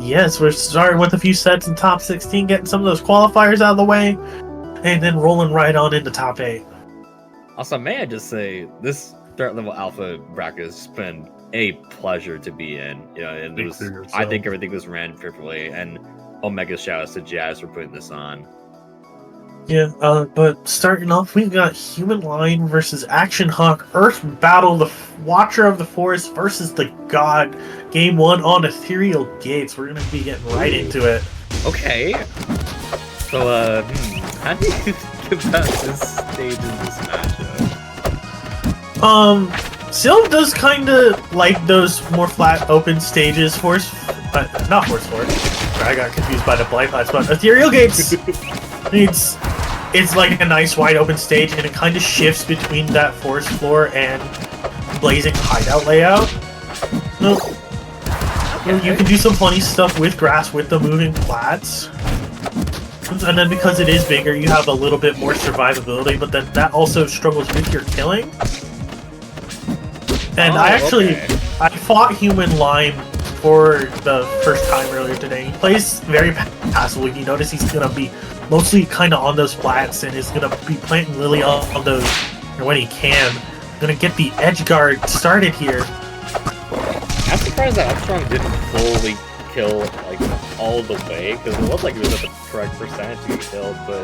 Yes, we're starting with a few sets in top 16, getting some of those qualifiers out of the way, and then rolling right on into top 8. Also, may I just say, this third level alpha bracket has been a pleasure to be in. And I think everything was ran perfectly, and Omega shoutouts to Jazz for putting this on. Yeah, but starting off, we got Humanlime versus Action Hawk Earth Battle, the Watcher of the Forest versus the God. Game 1 on Ethereal Gates. We're going to be getting right into it. Okay. So, how do you think about this stage in this matchup? Syl does kind of like those more flat, open stages. Not Force 4. I got confused by the blind pots, but Ethereal Gates it's like a nice wide open stage, and it kind of shifts between that forest floor and blazing hideout layout. You can do some funny stuff with grass with the moving plats. And then because it is bigger, you have a little bit more survivability, but then that also struggles with your killing. And I fought Humanlime for the first time earlier today. He plays very passively. You notice he's going to be mostly kind of on those flats and is going to be planting Lily on those when he can. Going to get the edge guard started here. I'm surprised that Armstrong didn't fully kill all the way, because it looked like it was at the correct percentage to get killed, but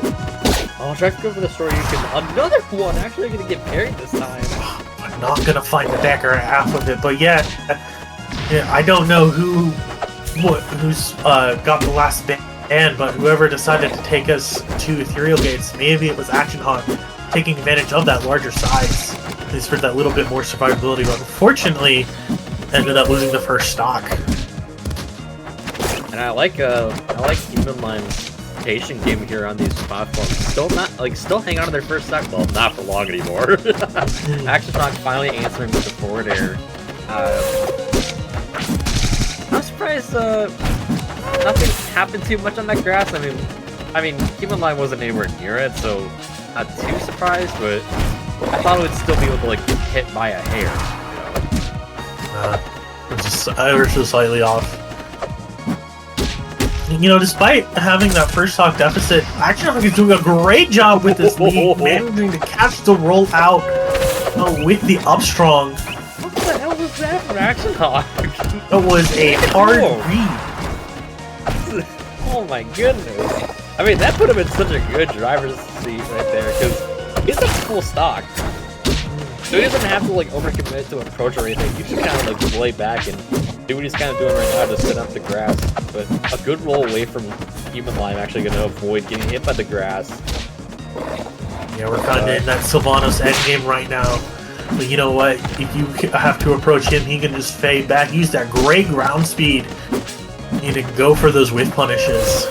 I'll try to go for the story. Another one actually going to get parried this time. I'm not going to find the Decker half of it, but yeah, I don't know who's got the last ban, but whoever decided to take us to Ethereal Gates, maybe it was Action Hawk taking advantage of that larger size, at least for that little bit more survivability, but unfortunately ended up losing the first stock. And I like Humanlime's patient game here on these platforms. Still hang on to their first stock. Well, not for long anymore. Action Hawk finally answering with the forward air. I'm surprised nothing happened too much on that grass. I mean, Humanlime wasn't anywhere near it, so not too surprised. But I thought it would still be able to get hit by a hair. Just ever so slightly off. Despite having that first stock deficit, Action Hawk is doing a great job with this lead, managing to catch the roll out with the upstrong. What the hell was that for Action Hawk? It was a hard read. Oh my goodness. I mean, that put him in such a good driver's seat right there, because he's a full stock. So he doesn't have to overcommit to approach or anything. You just kind of lay back and do what he's kind of doing right now to set up the grass. But a good roll away from Humanlime actually going to avoid getting hit by the grass. Yeah, we're kind of in that Sylvanos endgame right now. But you know what? If you have to approach him, he can just fade back. Use that great ground speed. You need to go for those whiff punishes.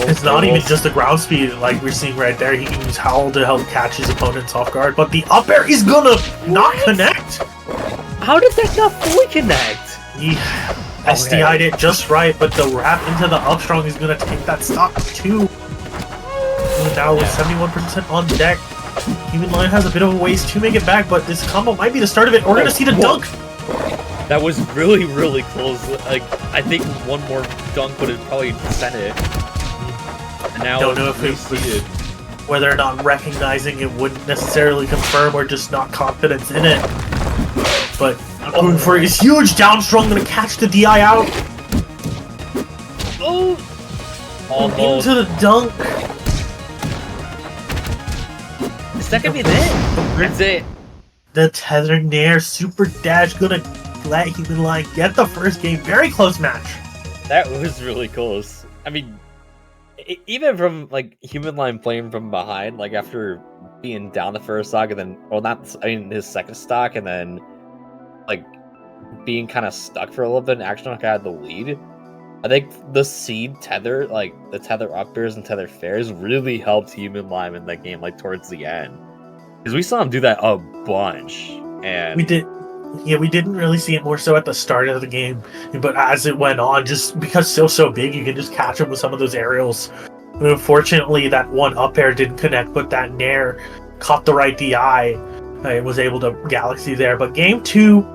It's not even just the ground speed like we're seeing right there. He can use Howl to help catch his opponents off guard, but the up air is gonna not connect! How did that not fully connect? He SDI'd it just right, but the wrap into the upstrong is gonna take that stock too. And now with 71% on deck, Humanlime has a bit of a ways to make it back, but this combo might be the start of it. We're gonna see the dunk! That was really, really close. I think one more dunk would have probably sent it. Now don't know if it was whether or not recognizing it wouldn't necessarily confirm or just not confidence in it. But going for his huge down strong, gonna catch the DI out. Oh, almost into the dunk. Is that gonna be it? That's it. The tether nair super dash gonna let Humanlime get the first game. Very close match. That was really close. I mean, even from Humanlime playing from behind, after being down the first stock and then, his second stock, and then being kind of stuck for a little bit and Action Hawk had the lead. I think the seed tether, the tether up airs and tether fairs, really helped Humanlime in that game, towards the end, because we saw him do that a bunch. And we did. Yeah, we didn't really see it more so at the start of the game, but as it went on, just because Syl's so big, you can just catch him with some of those aerials. Unfortunately, that one up air didn't connect, but that nair caught the right DI. It was able to Galaxy there. But game 2,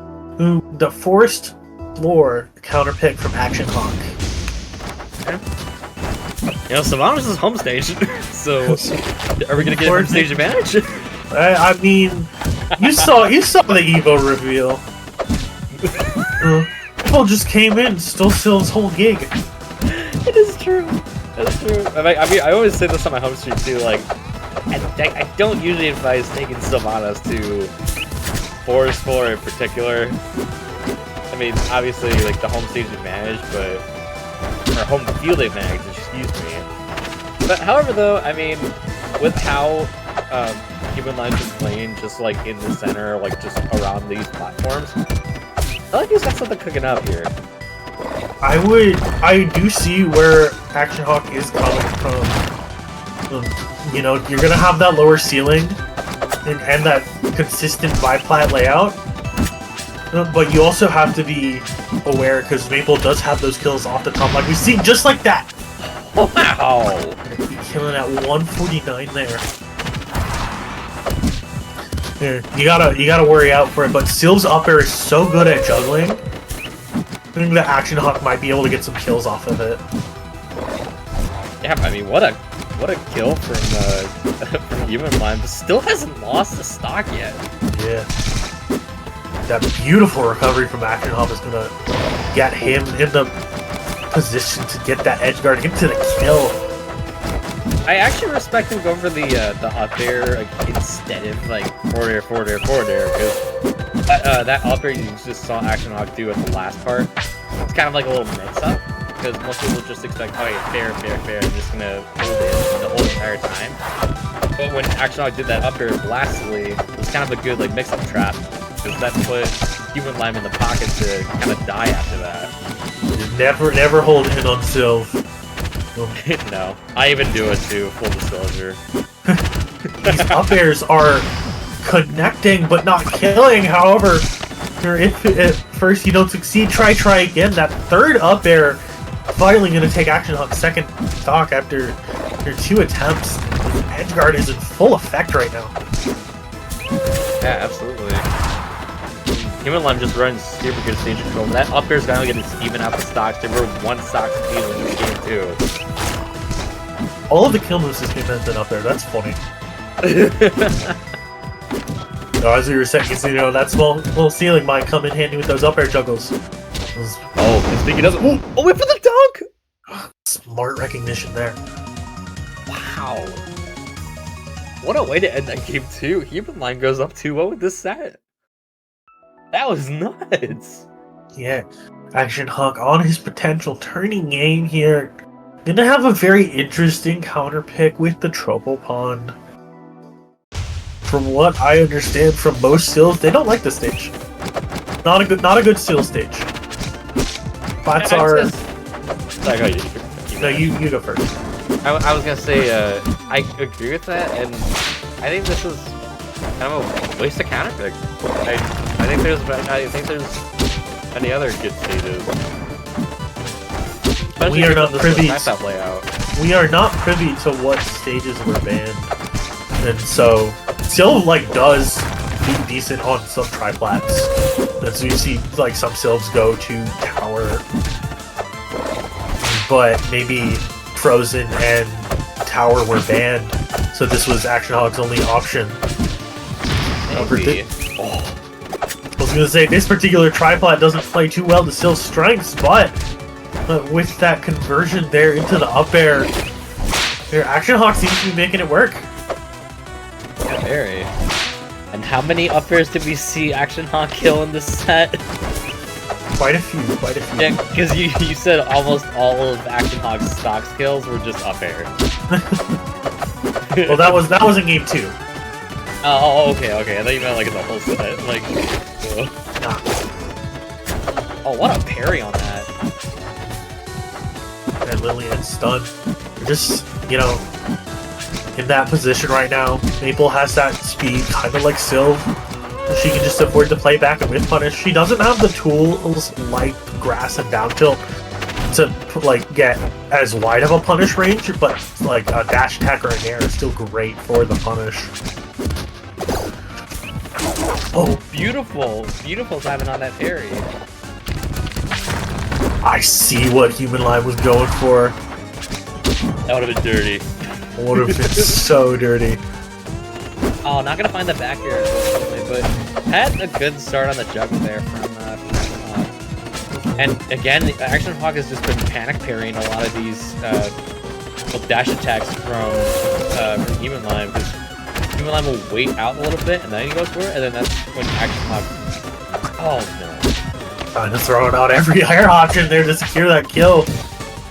the forced explore counter pick from Action Hawk. You know, Sylvanos is home stage, so are we gonna get home stage advantage? I mean, you saw the Evo reveal. People just came in, stole Syl's whole gig. It is true. That's true. I mean, I always say this on my home stream too. Like, I don't usually advise taking Sylvanos to Forest 4 in particular. I mean, obviously, like the home stage advantage, or home field advantage, excuse me. But however, though, I mean, with how Humanlime's been playing, just like in the center, like just around these platforms, I feel like he's got something cooking up here. I do see where Action Hawk is coming from. You know, you're gonna have that lower ceiling and that consistent biplat layout, but you also have to be aware because Maypul does have those kills off the top, like we see, just like that. Wow! Killing at 149 there. Here, you gotta worry out for it, but Syl's up air is so good at juggling. I think the Action Hawk might be able to get some kills off of it. Yeah, I mean, what a kill from Humanlime. Still hasn't lost the stock yet. Yeah. That beautiful recovery from Action Hawk is gonna get him in the position to get that edge guard, get to the kill. I actually respect him going for the up air like, instead of like forward air, because that up air you just saw Action Hawk do at the last part. It's kind of like a little mix-up, because most people just expect, oh yeah, fair, I'm just gonna hold it the whole entire time. But when Action Hawk did that up air lastly, it was kind of a good like mix-up trap, because that put Humanlime in the pocket to kind of die after that. Never hold in on Syl. No, I even do it too, full disclosure. These up airs are connecting but not killing, however, if at first you don't succeed, try again. That third up air finally going to take Action Hawk's second stock after your 2 attempts. Edgeguard is in full effect right now. Yeah, absolutely. Humanlime just runs super good stage control. That up air's gonna get to even out the stocks. They were 1 stock speed in this game too. All of the kill moves this game has been up there. That's funny. As we were saying, you know, that small little ceiling might come in handy with those up air juggles. Oh, and speaking of, oh, wait for the dunk! Smart recognition there. Wow. What a way to end that game too. Humanlime goes up 2-0 with this set. That was nuts. Yeah, Action Hawk on his potential turning game here. Gonna have a very interesting counter pick with the Tropopond. From what I understand from most Syls, they don't like the stage. Not a good Syl stage. Flats are. Sorry, No, you go first. I was gonna say I agree with that, and I think this is kind of a waste of counter pick. I think there's any other good stages. We are not privy. Layout. We are not privy to what stages were banned, and so Syl does do decent on some triplats. As you see, like some Sylvs go to tower, but maybe Frozen and Tower were banned, so this was Action Hawk's only option. I was gonna say, this particular triplat doesn't play too well to Syl's strengths, but with that conversion there into the up air, Action Hawk seems to be making it work. Yeah, very. And how many up airs did we see Action Hawk kill in this set? Quite a few. Yeah, because you said almost all of Action Hawk's stock kills were just up air. Well, that was in game 2. Oh, okay. I thought you meant like in the whole set. Like, Nah. Oh, what a parry on that! And Lillian stunned. Just, you know, in that position right now. Maypul has that speed, kind of like Syl. She can just afford to play back and with punish. She doesn't have the tools like grass and down tilt to get as wide of a punish range, but like a dash attack or an air is still great for the punish. Oh, beautiful timing on that parry. I see what Humanlime was going for. That would have been dirty. Would have been so dirty. Oh, not gonna find the back air, unfortunately, but had a good start on the juggle there from and again, Action Hawk has just been panic parrying a lot of these dash attacks from Humanlime, because Humanlime will wait out a little bit and then he goes for it, and then that's when Action Hawk. Oh no! Trying to throw out every air option there to secure that kill.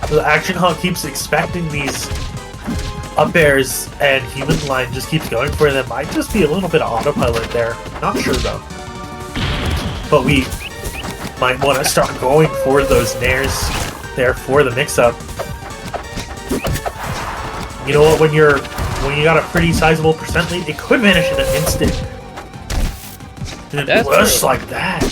The Action Hawk keeps expecting these up airs, and Humanlime just keeps going for them. Might just be a little bit of autopilot there. Not sure though. But we might want to start going for those nairs there for the mix-up. You know what? When you got a pretty sizable percent lead, it could vanish in an instant. That's just true. like that.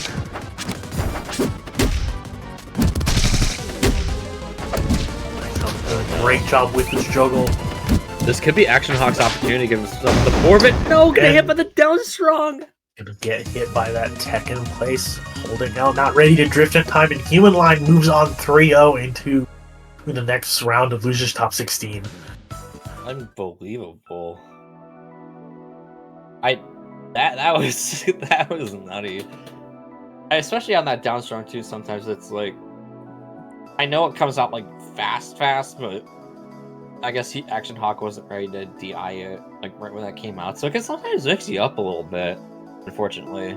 Great job with this juggle. This could be Action Hawk's opportunity to give himself the forfeit. No, get hit by the down strong. Gonna get hit by that tech in place, holding out, not ready to drift in time, and Humanlime moves on 3-0 into the next round of Losers Top 16. Unbelievable. That was that was nutty. Especially on that down strong too. Sometimes it's like, I know it comes out like fast, but I guess Action Hawk wasn't ready to DI it like right when that came out, so it can sometimes mix you up a little bit, unfortunately.